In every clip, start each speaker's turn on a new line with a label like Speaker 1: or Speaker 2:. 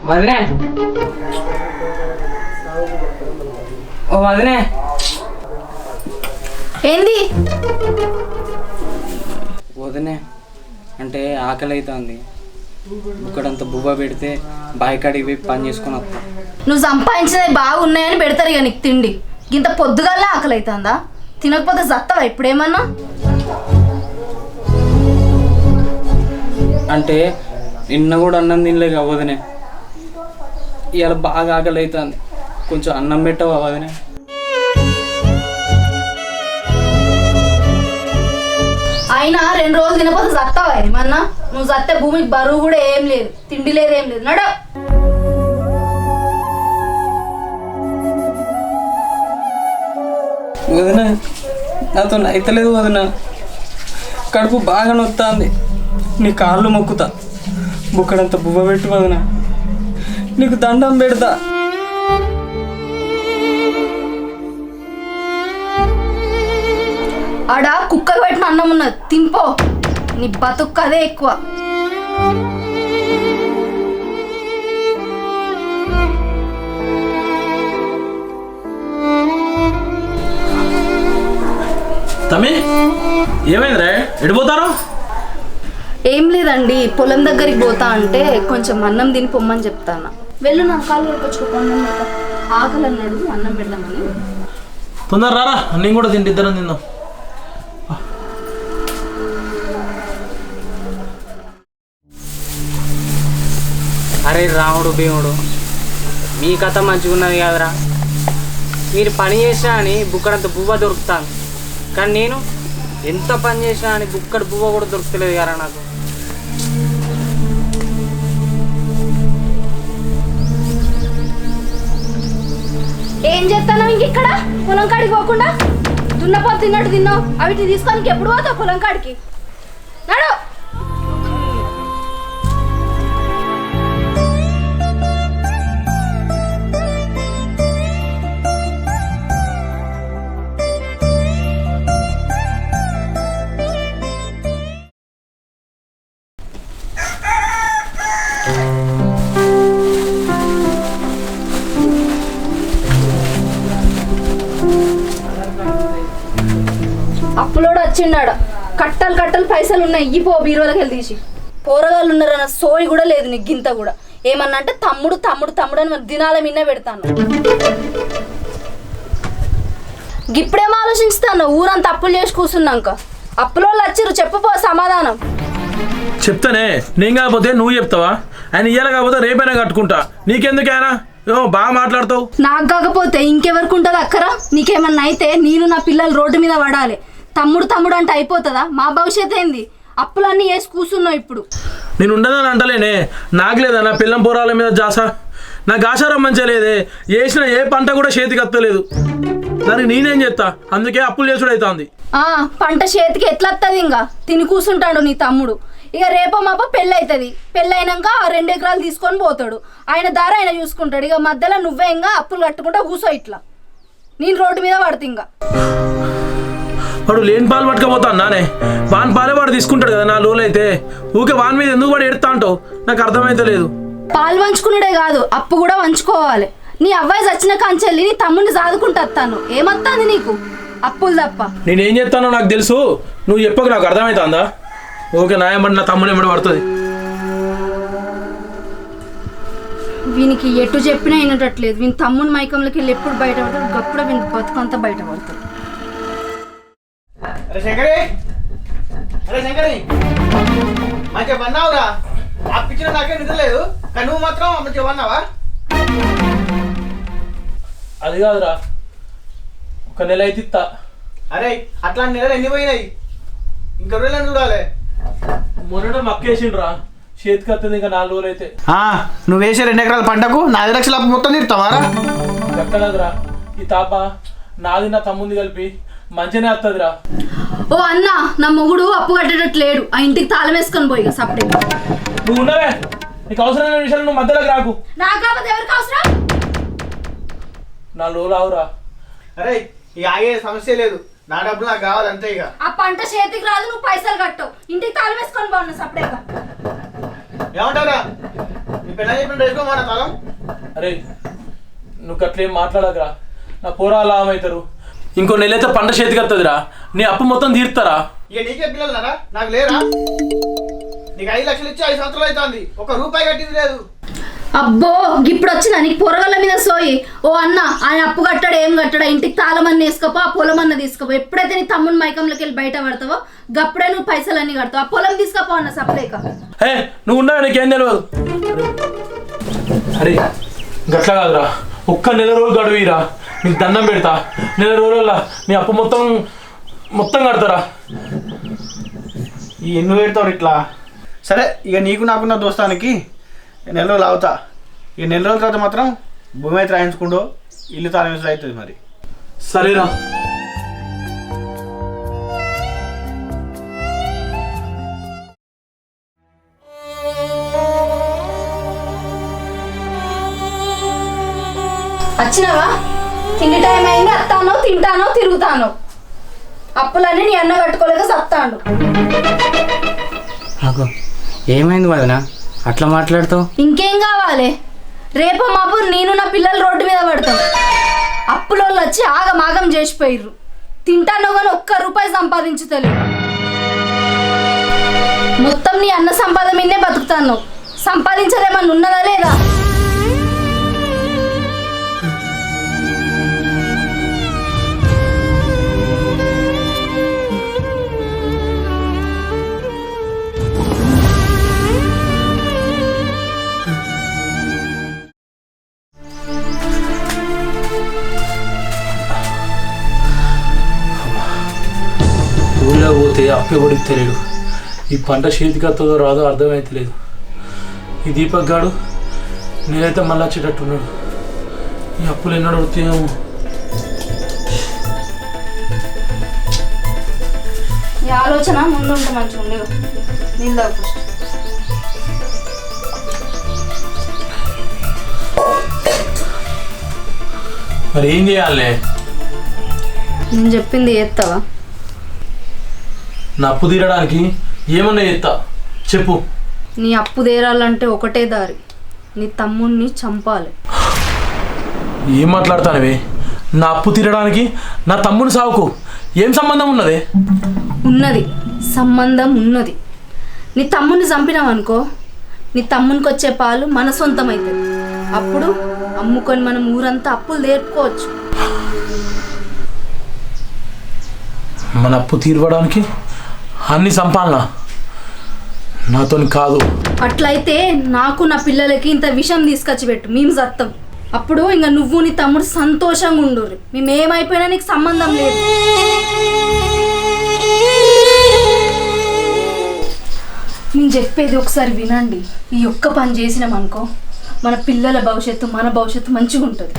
Speaker 1: వదినే ఓ వదినే
Speaker 2: ఏంది
Speaker 1: వదినే అంటే ఆకలి అవుతుంది ఇక్కడంత బువ్వ పెడితే బాయికాడికి పోయి పని చేసుకుని వస్తా.
Speaker 2: నువ్వు సంపాదించినవి బాగున్నాయని పెడతారు ఇక నీకు తిండి. ఇంత పొద్దుగల్లా ఆకలి అవుతుందా? తినకపోతే జత్తవా ఇప్పుడేమన్నా?
Speaker 1: అంటే నిన్న కూడా అన్నం తినలేక వదినే, ఇవాళ బాగా ఆకలి అవుతుంది, కొంచెం అన్నం పెట్టవా వదినే?
Speaker 2: అయినా 2 రోజులు తినకపోతే జత్తవా ఏమన్నా? నువ్వు జత్తే భూమికి బరువు కూడా ఏం లేదు, తిండి లేదు, ఏం లేదు. నడు.
Speaker 1: వదిన నాతో అయితలేదు వదిన, కడుపు బాగా నొత్తాంది. నీ కాళ్ళు మొక్కుతా, బుక్కడంత బువ్వ పెట్టు వదిన, నీకు దండం పెడతా.
Speaker 2: ఆడ కుక్కకు పెట్టిన అన్నం ఉన్నది, తింపో. నీ బతుకు అదే ఎక్కువ.
Speaker 3: తమ్మి ఏమైందిరా, ఎడిపోతారు?
Speaker 2: ఏం లేదండి, పొలం దగ్గరికి పోతా అంటే కొంచెం అన్నం తిని పొమ్మని చెప్తాను. వెళ్ళు, నా కాళ్ళు వరకు వచ్చుకోండి. ఆకలి అన్నాడు, అన్నం పెడదామని.
Speaker 3: తొందర రారా, నేను కూడా తిండి, ఇద్దరం తిందాం.
Speaker 1: అరే రాముడు భీముడు, మీ కథ మంచిగా ఉన్నది కాదురా. మీరు పని చేసినా అని బుక్కడంత బువ్వ దొరుకుతాను, కానీ నేను ఎంత పని చేసినా అని బుక్కడు బువ్వ కూడా దొరుకుతలేదు కదా నాకు.
Speaker 2: ఏం చేస్తాను ఇంక ఇక్కడ పొలం కాడికి పోకుండా? దున్నపోతు తిన్నట్టు తిన్నావు, అవిటి తీసుకోనికి ఎప్పుడు పోతావు పొలం కాడికి? నడు. అప్పులోడు వచ్చిండాడు, కట్టలు కట్టలు పైసలు ఉన్నాయి, ఈ పో బీరోలకి వెళ్ళి తీసి. పోరగాళ్ళు ఉన్నారన్న సోయి కూడా లేదు నీకు గింత కూడా. ఏమన్నా అంటే తమ్ముడు తమ్ముడు తమ్ముడు అని దినాల మిన్న పెడతాను. గిప్పుడేమో ఆలోచిస్తాను, ఊరంతా అప్పులు చేసి కూర్చున్నాక. అప్పులోళ్ళు వచ్చిర్రు, చెప్పుపో సమాధానం.
Speaker 3: చెప్తానే, నేను కాకపోతే నువ్వు చెప్తావా? ఆయన ఇయ్యాల కాకపోతే రేపైనా కట్టుకుంటా, నీకెందుకైనా బాగా మాట్లాడతావు.
Speaker 2: నాకు కాకపోతే ఇంకెవరికి ఉంటుంది అక్కరా? నీకేమన్నా అయితే నేను నా పిల్లలు రోడ్డు మీద పడాలి. తమ్ముడు తమ్ముడు అంటే అయిపోతుందా? మా భవిష్యత్ ఏంది? అప్పులన్నీ వేసి కూర్చున్నావు ఇప్పుడు.
Speaker 3: నేను ఉండదని అంటలేనే, నాకు లేదా నా పిల్లం పోరాల మీద జాస? నాకు ఆశారం మంచిగా లేదే, వేసిన ఏ పంట కూడా చేతికి ఎత్తలేదు. దానికి నేనేం చేస్తా? అందుకే అప్పులు చేసుడు అవుతుంది.
Speaker 2: పంట చేతికి ఎట్లా వస్తుంది? ఇంకా తిని కూర్చుంటాడు నీ తమ్ముడు. ఇక రేపో మాపో పెళ్ళి అవుతుంది, పెళ్ళి అయినాక 2 ఎకరాలు తీసుకొని పోతాడు, ఆయన దారి ఆయన చూసుకుంటాడు. ఇక మధ్యలో నువ్వే ఇంకా అప్పులు కట్టుకుంటా కూర్చో. ఇట్లా నేను రోడ్డు మీద పడుతుంది. ఇంకా
Speaker 3: వాడు లేని పాలు పట్టుకపోతాను నానే, వాని పాలే వాడు తీసుకుంటాడు కదా నా లోలు. అయితే ఊకే వాని మీద ఎందుకు వాడు ఎడతా అంటావు? నాకు అర్థమైతే లేదు.
Speaker 2: పాలు వంచుకున్నాడే కాదు, అప్పు కూడా వంచుకోవాలి. నీ అవ్వాయి చచ్చిన కంచెల్లి నీ తమ్ముడిని సాదుకుంటాను. ఏమొస్తుంది నీకు? అప్పులు తప్ప.
Speaker 3: నేనేం చేస్తానో నాకు తెలుసు, నువ్వు చెప్పకు. నాకు అర్థమవుతుందా? ఓకే, నాయమంటే నా తమ్ముడు ఏమడి పడుతుంది.
Speaker 2: వీనికి ఎటు చెప్పినా అయినట్లేదు. వీని తమ్ముని మైకంలోకి వెళ్ళి ఎప్పుడు బయట పడతాడు, గప్పుడు వీని బతుకంతా బయట పడతాడు.
Speaker 4: అరే శంకరి, అరే శంకరి, మంచిగా పన్నావురా. అప్పించిన నాకే నిద్రలేదు, కానీ నువ్వు మాత్రం మంచిగా పన్నావా?
Speaker 3: అది కాదురా, 1 నెల అయితే ఇస్తా.
Speaker 4: అరే అట్లాంటి నెలలు ఎన్ని పోయినాయి? ఇంకా రోజులని చూడాలి.
Speaker 3: మొన్న మక్కేసిండ్రా, చేతికి వస్తుంది ఇంకా 4 రోజులు అయితే.
Speaker 4: నువ్వు వేసే 2 ఎకరాల పంటకు 4 లక్షల అప్పు మొత్తం తీరుతావారా?
Speaker 3: ఎక్కడదురా ఈ తాప, నాది నా తమ్ముంది కలిపి మంచిగానే వస్తుందిరా.
Speaker 2: ఓ అన్న, నా మొగుడు అప్పు కట్టేటట్టు లేడు, ఆ ఇంటికి తాళం వేసుకొని పోయి సపరేట్.
Speaker 3: నువ్వు ఉన్నవే, నీకు అవసరమైన విషయాలు నువ్వు మధ్యలోకి రాకు.
Speaker 2: నాకు కాకపోతే ఎవరికి అవసరం?
Speaker 3: 4 రోజులు ఆవురా.
Speaker 4: అరే ఇక ఆగే సమస్య లేదు, నా డబ్బులు నాకు కావాలి అంతే. ఇక
Speaker 2: ఆ పంట చేతికి రాదు, నువ్వు పైసలు కట్టవు, ఇంటికి తాళం వేసుకొని బాగున్నా సపరేట్గా.
Speaker 4: ఏమంటారా? పెళ్ళ చెప్పిన రేసుకోమా నా తాళం.
Speaker 3: అరే నువ్వు అట్లేం మాట్లాడకరా, నా పోరాలు ఆమెవుతారు. ఇంకో నెల అయితే పంట చేతికి వస్తుందిరా, నీ అప్పు మొత్తం తీరుతారా?
Speaker 4: ఇక నీకే పిల్లలున్నారా, నాకు లేరా? నీకు 5 లక్షలు ఇచ్చి 5 సంవత్సరాలు అవుతుంది, ₹1 కట్టింది లేదు.
Speaker 2: అబ్బో ఇప్పుడు వచ్చిన నీకు పొరగల మీద సోయి. ఓ అన్న ఆయన అప్పు కట్టాడు ఏం కట్టాడా, ఇంటికి తాళమన్న వేసుకోపో, ఆ పొలం అన్న తీసుకోపో. ఎప్పుడైతే నీ తమ్ముని మైకంలోకి వెళ్ళి బయట పడతావో గప్పుడే నువ్వు పైసలన్నీ కడతావు. ఆ పొలం తీసుకోపో అన్న సపరేక.
Speaker 3: హే నువ్వు ఉన్నావు, నీకేం తెలియదు. అరే గట్లా కాదురా, ఒక్క నెల రోజులు గడువురా, నీకు దండం పెడతా. నెల రోజుల్లో నీ అప్పు మొత్తం కడతారా?
Speaker 4: ఈ ఎన్ని పెడతావు ఇట్లా? సరే ఇక నీకు నాకున్న దోస్తానికి నెల రోజులు అవుతా. ఇక నెల రోజుల తర్వాత మాత్రం భూమి అయితే రాయించుకుంటూ ఇల్లు తాళం వేసుడు అవుతుంది మరి.
Speaker 3: సరేరా.
Speaker 2: వచ్చినావా? తిండి టైం అయింది, వస్తానో తింటానో తిరుగుతాను. అప్పులన్నీ నీ అన్న కట్టుకోలేక సత్తాడు.
Speaker 1: నాకు ఏమైంది వదినా అట్లా మాట్లాడుతావు?
Speaker 2: ఇంకేం కావాలి? రేపు మాపు నేను నా పిల్లలు రోడ్డు మీద పడతాం. అప్పులోళ్ళు వచ్చి ఆగమాగం చేసిపోయిర్రు. తింటానో కానీ ₹1 సంపాదించుతలేవు. మొత్తం నీ అన్న సంపాదన మీదే బతుకుతాను. సంపాదించదేమన్నా ఉన్నదా లేదా?
Speaker 3: ఊళ్ళో పోతే అప్పు ఎవడికి తెలియదు. ఈ పంట చేతికి వస్తుందో రాదో అర్థమైతలేదు. ఈ దీపక్ గాడు నేనైతే మళ్ళీ వచ్చేటట్టున్నాడు. ఈ అప్పులు ఎన్నడూ వస్తాయేమో.
Speaker 2: ఈ ఆలోచన ముందు ఉంటే మంచిగా ఉండేది. నీళ్ళు తాగు ఫస్ట్.
Speaker 3: మరి ఏం చేయాలి?
Speaker 2: నేను చెప్పింది చేస్తావా?
Speaker 3: నా అప్పు తీరడానికి ఏమన్నా చేస్తా, చెప్పు.
Speaker 2: నీ అప్పు తీరాలంటే ఒకటే దారి, నీ తమ్ముణ్ణి చంపాలి.
Speaker 3: ఏం మాట్లాడతానవే? నా అప్పు తీరడానికి నా తమ్ముని సావుకు ఏం సంబంధం ఉన్నది?
Speaker 2: ఉన్నది, సంబంధం ఉన్నది. నీ తమ్ముని చంపినావనుకో, నీ తమ్మునికి వచ్చే పాలు మన సొంతం అవుతుంది. అప్పుడు అమ్ముకొని మనం ఊరంతా అప్పులు తీర్చుకోవచ్చు.
Speaker 3: మన అప్పు తీరవడానికి అన్ని సంపాలన నాతోని కాదు.
Speaker 2: అట్లయితే నాకు నా పిల్లలకి ఇంత విషం తీసుకొచ్చి పెట్టు, మేము సత్తం. అప్పుడు ఇంకా నువ్వు నీ తమ్ముడు సంతోషంగా ఉండుర్రి. మేము ఏమైపోయినా నీకు సంబంధం లేదు. నేను చెప్పేది ఒకసారి వినండి. ఈ ఒక్క పని చేసినామనుకో, మన పిల్లల భవిష్యత్తు, మన భవిష్యత్తు మంచిగా ఉంటుంది.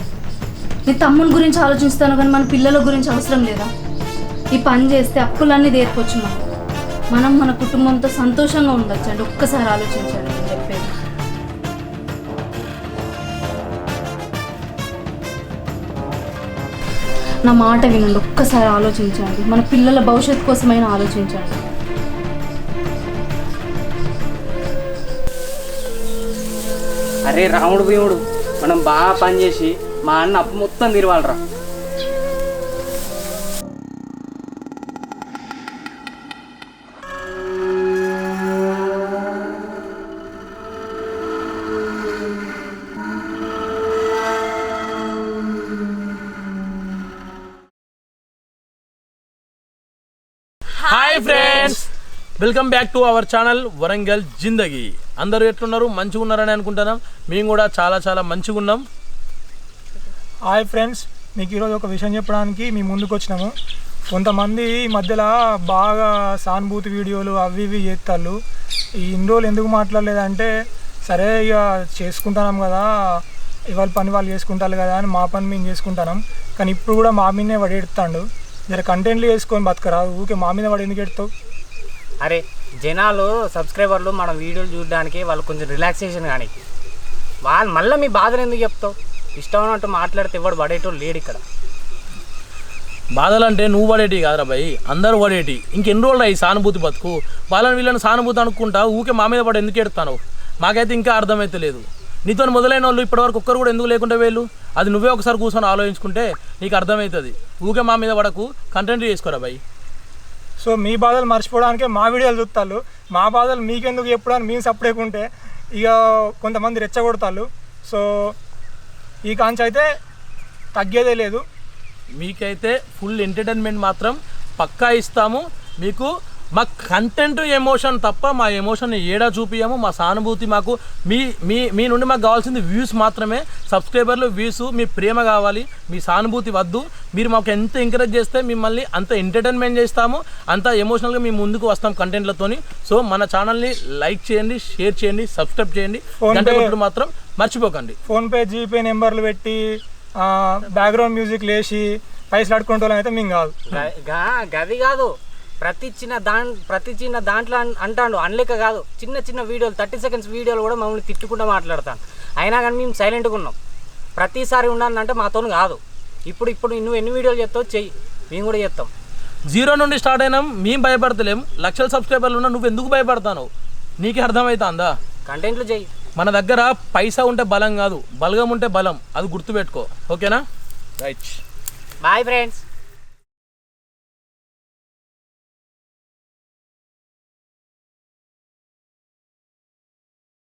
Speaker 2: నీ తమ్ముని గురించి ఆలోచిస్తాను కానీ మన పిల్లల గురించి అవసరం లేదా? ఈ పని చేస్తే అప్పులన్నీ తీర్పొచ్చు. మనం మన కుటుంబంతో సంతోషంగా ఉండొచ్చు అండి. ఒక్కసారి ఆలోచించండి నేను చెప్పేది. నా మాట వినండి, ఒక్కసారి ఆలోచించండి. మన పిల్లల భవిష్యత్తు కోసమైనా ఆలోచించండి.
Speaker 1: అరే రాముడు భీముడు, మనం బాగా పనిచేసి మా అన్న అప్పు మొత్తం తీరవాలరా.
Speaker 3: Hi friends, welcome back to our channel Warangal Zindagi. అందరూ ఎట్లున్నారు? మంచిగా ఉన్నారని అనుకుంటున్నాం. మేము కూడా చాలా చాలా మంచిగా ఉన్నాం.
Speaker 5: హాయ్ ఫ్రెండ్స్, మీకు ఈరోజు ఒక విషయం చెప్పడానికి మీ ముందుకు వచ్చినాము. కొంతమంది ఈ మధ్యలో బాగా సానుభూతి వీడియోలు అవి ఇవి చేస్తారు. ఈ ఇన్ని రోజులు ఎందుకు మాట్లాడలేదంటే, సరే ఇక చేసుకుంటున్నాం కదా, ఇవాళ పని వాళ్ళు చేసుకుంటారు కదా అని మా పని మేము చేసుకుంటున్నాం. కానీ ఇప్పుడు కూడా మా మీదనే వాడు ఎడతాడు. జర కంటెంట్లు వేసుకొని బతకరా, ఊకే మా మీద వాడు ఎందుకు ఎడతావు?
Speaker 1: అరే జనాలు సబ్స్క్రైబర్లు మన వీడియోలు చూడడానికి వాళ్ళు కొంచెం రిలాక్సేషన్ కానీ, వాళ్ళు మళ్ళీ మీ బాధలు ఎందుకు చెప్తావు? ఇష్టం ఉన్నట్టు మాట్లాడితే ఎవడు పడేటోళ్ళు లేడు ఇక్కడ.
Speaker 3: బాధలు అంటే నువ్వు పడేటి కాదురా భయ్, అందరూ పడేటి. ఇంకెన్ని రోజులు ఈ సానుభూతి బతుకు? వాళ్ళని వీళ్ళని సానుభూతి అనుకుంటా ఊకే మా మీద పడి ఎందుకు ఎడతాను? మాకైతే ఇంకా అర్థమైతే లేదు. నీతో మొదలైన వాళ్ళు ఇప్పటివరకు ఒక్కరు కూడా ఎందుకు లేకుండా వేళ్ళు అది నువ్వే ఒకసారి కూర్చొని ఆలోచించుకుంటే నీకు అర్థమవుతుంది. ఊకే మా మీద పడకు, కంటెంట్ చేసుకోరా బాయ్.
Speaker 5: సో మీ బాధలు మర్చిపోవడానికే మా వీడియోలు చూస్తారు, మా బాధలు మీకెందుకు చెప్పడానికి మేము సపరేకుంటే ఇక కొంతమంది రెచ్చగొడతారు. సో ఈ కాంచి అయితే తగ్గేదే లేదు.
Speaker 3: మీకైతే ఫుల్ ఎంటర్టైన్మెంట్ మాత్రం పక్కా ఇస్తాము. మీకు మా కంటెంట్ ఎమోషన్ తప్ప మా ఎమోషన్ ఏడా చూపించాము. మా సానుభూతి మాకు మీ మీ మీ నుండి మాకు కావాల్సింది వ్యూస్ మాత్రమే, సబ్స్క్రైబర్లు, వ్యూస్, మీ ప్రేమ కావాలి, మీ సానుభూతి వద్దు. మీరు మాకు ఎంత ఎంకరేజ్ చేస్తే మిమ్మల్ని అంత ఎంటర్టైన్మెంట్ చేస్తాము, అంత ఎమోషనల్గా మేము ముందుకు వస్తాం కంటెంట్లతోని. సో మన ఛానల్ని లైక్ చేయండి, షేర్ చేయండి, సబ్స్క్రైబ్ చేయండి, గంట కొట్టుడు మాత్రం మర్చిపోకండి.
Speaker 5: ఫోన్పే, జీపే నెంబర్లు పెట్టి బ్యాక్గ్రౌండ్ మ్యూజిక్ లేచి పైసలు అడుకుంటే అయితే మేము కాదు.
Speaker 1: గది కాదు, ప్రతి చిన్న దాంట్లో అంటాడు అనలేక కాదు. చిన్న చిన్న వీడియోలు 30 seconds వీడియోలు కూడా మమ్మల్ని తిట్టుకుంటూ మాట్లాడతాను. అయినా కానీ మేము సైలెంట్గా ఉన్నాం. ప్రతిసారి ఉండాలంటే మాతో కాదు. ఇప్పుడు నువ్వు ఎన్ని వీడియోలు చేస్తావు చెయ్యి, మేము కూడా చేస్తాం. 0
Speaker 3: నుండి స్టార్ట్ అయినాం, మేము భయపడతలేం. లక్షల సబ్స్క్రైబర్లు ఉన్నా నువ్వు ఎందుకు భయపడతావు? నీకే అర్థమవుతుందా?
Speaker 1: కంటెంట్లు చెయ్యి.
Speaker 3: మన దగ్గర పైసా ఉంటే బలం కాదు, బలగం ఉంటే బలం. అది గుర్తుపెట్టుకో. ఓకేనా? రైట్.
Speaker 1: Boy friends.